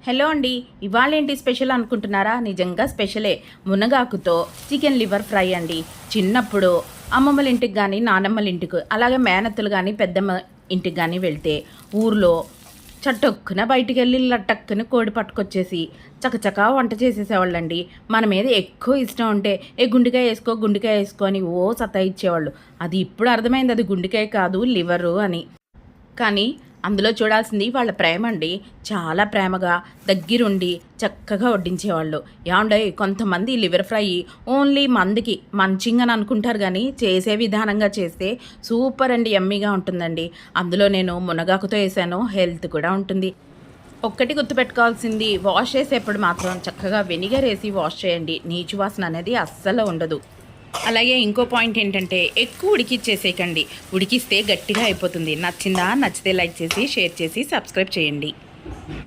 Hello అండి, ఇవాళ ఏంటి స్పెషల్ అనుకుంటున్నారా? నిజంగా స్పెషలే. మునగాకుతో చికెన్ లివర్ ఫ్రై అండి. చిన్నప్పుడు అమ్మమ్మల ఇంటికి కానీ నానమ్మల ఇంటికి అలాగే మేనత్తలు కానీ పెద్దమ్మ ఇంటికి కానీ వెళ్తే ఊర్లో చట్టొక్కున బయటికి వెళ్ళి లట్టక్కున కోడి పట్టుకొచ్చేసి చకచకా వంట చేసేసేవాళ్ళండి. మన మీద ఎక్కువ ఇష్టం ఉంటే గుండెకాయ వేసుకో అని సతాయిచ్చేవాళ్ళు. అది ఇప్పుడు అర్థమైంది, అది గుండెకాయ కాదు లివరు అని. కానీ అందులో చూడాల్సింది వాళ్ళ ప్రేమ అండి. చాలా ప్రేమగా దగ్గరుండి చక్కగా వడ్డించేవాళ్ళు. ఏమండే కొంతమంది లివర్ ఫ్రై ఓన్లీ మందికి మంచింగ్ అని అనుకుంటారు, కానీ చేసే విధానంగా చేస్తే సూపర్ అండి, యమ్మీగా ఉంటుందండి. అందులో నేను మునగాకుతో వేసాను, హెల్త్ కూడా ఉంటుంది. ఒక్కటి గుర్తుపెట్టుకోవాల్సింది, వాష్ చేసేప్పుడు మాత్రం చక్కగా వెనిగర్ వేసి వాష్ చేయండి. నీచు వాసన అనేది అస్సలు ఉండదు. అలాగే ఇంకో పాయింట్ ఏంటంటే, ఎక్కువ ఉడికిచ్చేసేయకండి. ఉడికిస్తే గట్టిగా అయిపోతుంది. నచ్చిందా? నచ్చితే లైక్ చేసి షేర్ చేసి సబ్స్క్రైబ్ చేయండి.